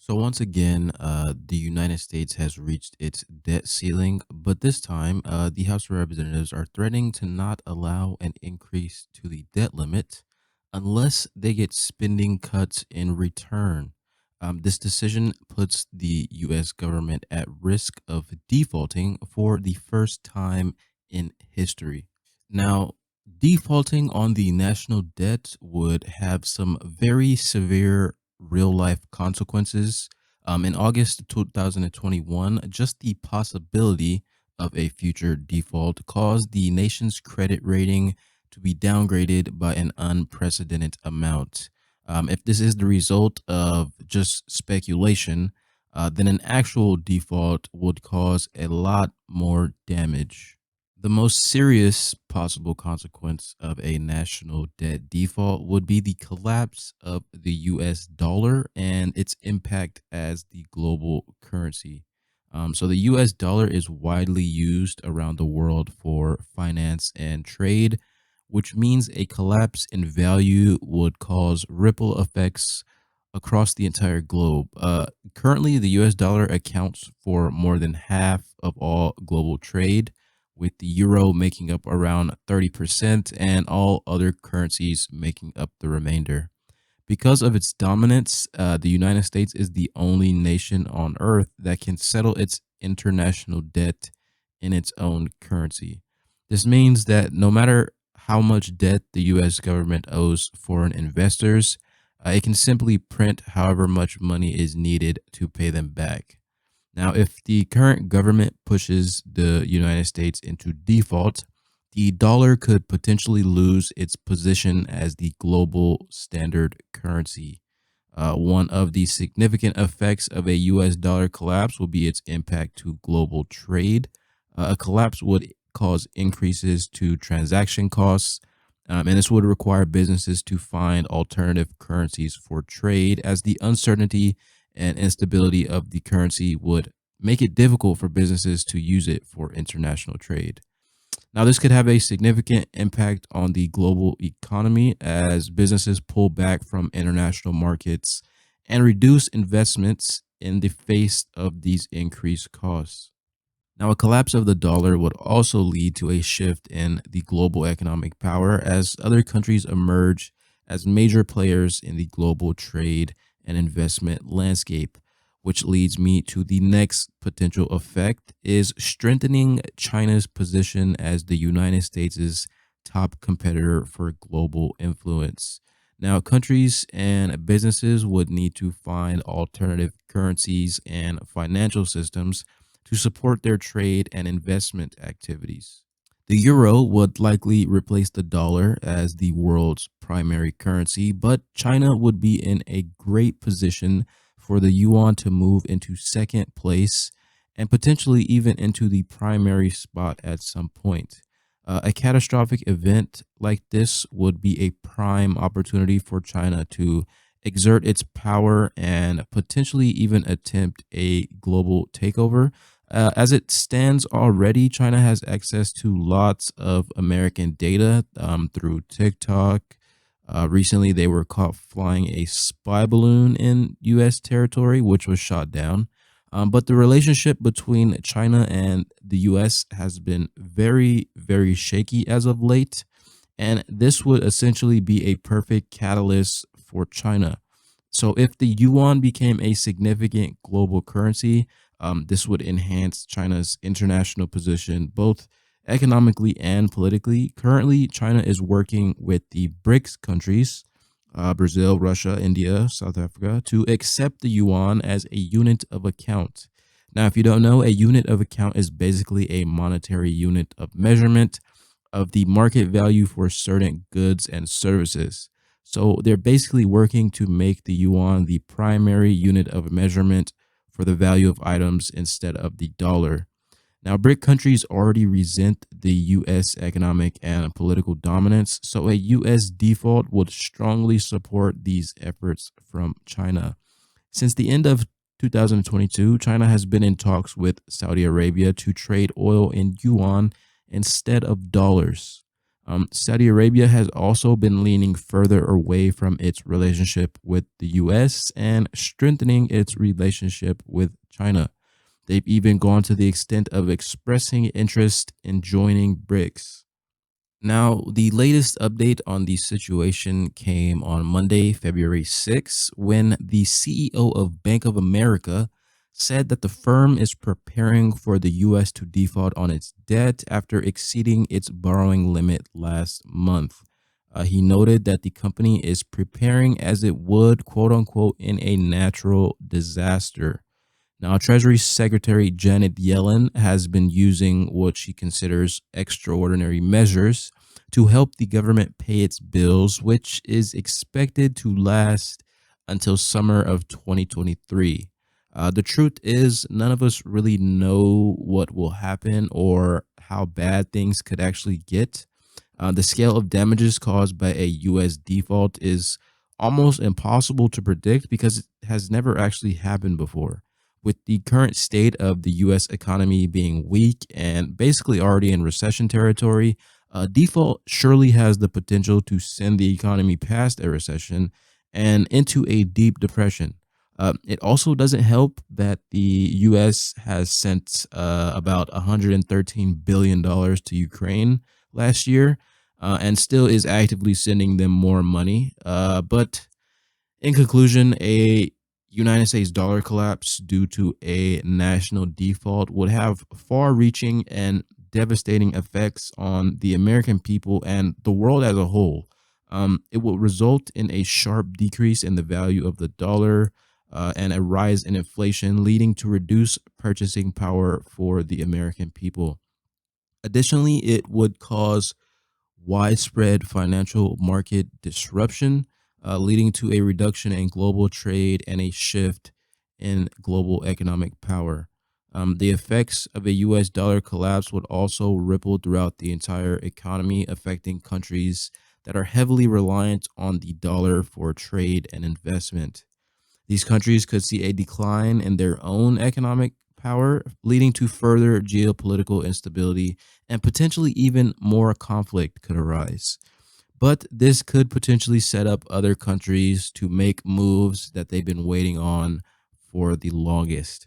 So once again, the United States has reached its debt ceiling, but this time, the House of Representatives are threatening to not allow an increase to the debt limit unless they get spending cuts in return. This decision puts the U.S. government at risk of defaulting for the first time in history. Now, defaulting on the national debt would have some very severe real life consequences. In August 2021, just the possibility of a future default caused the nation's credit rating to be downgraded by an unprecedented amount. If this is the result of just speculation, then an actual default would cause a lot more damage. The most serious possible consequence of a national debt default would be the collapse of the US dollar and its impact as the global currency. So, the US dollar is widely used around the world for finance and trade, which means a collapse in value would cause ripple effects across the entire globe. Currently, the US dollar accounts for more than half of all global trade, with the euro making up around 30% and all other currencies making up the remainder. Because of its dominance, the United States is the only nation on earth that can settle its international debt in its own currency. This means that no matter how much debt the US government owes foreign investors, it can simply print however much money is needed to pay them back. Now, if the current government pushes the United States into default, the dollar could potentially lose its position as the global standard currency. One of the significant effects of a US dollar collapse will be its impact to global trade. A collapse would cause increases to transaction costs, and this would require businesses to find alternative currencies for trade, as the uncertainty and instability of the currency would make it difficult for businesses to use it for international trade. Now, this could have a significant impact on the global economy as businesses pull back from international markets and reduce investments in the face of these increased costs. Now, a collapse of the dollar would also lead to a shift in the global economic power as other countries emerge as major players in the global trade and investment landscape, which leads me to the next potential effect is strengthening China's position as the United States' top competitor for global influence. Now, countries and businesses would need to find alternative currencies and financial systems to support their trade and investment activities. The euro would likely replace the dollar as the world's primary currency, but China would be in a great position for the yuan to move into second place and potentially even into the primary spot at some point. A catastrophic event like this would be a prime opportunity for China to exert its power and potentially even attempt a global takeover. As it stands already, China has access to lots of American data through TikTok. Recently, they were caught flying a spy balloon in U.S. territory, which was shot down. But the relationship between China and the U.S. has been very, very shaky as of late. And this would essentially be a perfect catalyst for China. So, if the yuan became a significant global currency, this would enhance China's international position, both economically and politically. Currently, China is working with the BRICS countries, Brazil, Russia, India, South Africa, to accept the yuan as a unit of account. Now, if you don't know, a unit of account is basically a monetary unit of measurement of the market value for certain goods and services. So they're basically working to make the yuan the primary unit of measurement for the value of items instead of the dollar. Now, BRIC countries already resent the U.S. economic and political dominance, so a U.S. default would strongly support these efforts from China. Since the end of 2022, China has been in talks with Saudi Arabia to trade oil in yuan instead of dollars. Saudi Arabia has also been leaning further away from its relationship with the US and strengthening its relationship with China. They've even gone to the extent of expressing interest in joining BRICS. Now, the latest update on the situation came on Monday, February 6th, when the CEO of Bank of America said that the firm is preparing for the US to default on its debt after exceeding its borrowing limit last month. He noted that the company is preparing as it would, quote unquote, in a natural disaster. Now, Treasury Secretary Janet Yellen has been using what she considers extraordinary measures to help the government pay its bills, which is expected to last until summer of 2023. The truth is, none of us really know what will happen or how bad things could actually get. The scale of damages caused by a U.S. default is almost impossible to predict because it has never actually happened before. With the current state of the U.S. economy being weak and basically already in recession territory, default surely has the potential to send the economy past a recession and into a deep depression. It also doesn't help that the U.S. has sent about $113 billion to Ukraine last year and still is actively sending them more money. But in conclusion, a United States dollar collapse due to a national default would have far reaching and devastating effects on the American people and the world as a whole. It will result in a sharp decrease in the value of the dollar and a rise in inflation, leading to reduced purchasing power for the American people. Additionally, it would cause widespread financial market disruption, leading to a reduction in global trade and a shift in global economic power. The effects of a US dollar collapse would also ripple throughout the entire economy, affecting countries that are heavily reliant on the dollar for trade and investment. These countries could see a decline in their own economic power, leading to further geopolitical instability and potentially even more conflict could arise. But this could potentially set up other countries to make moves that they've been waiting on for the longest.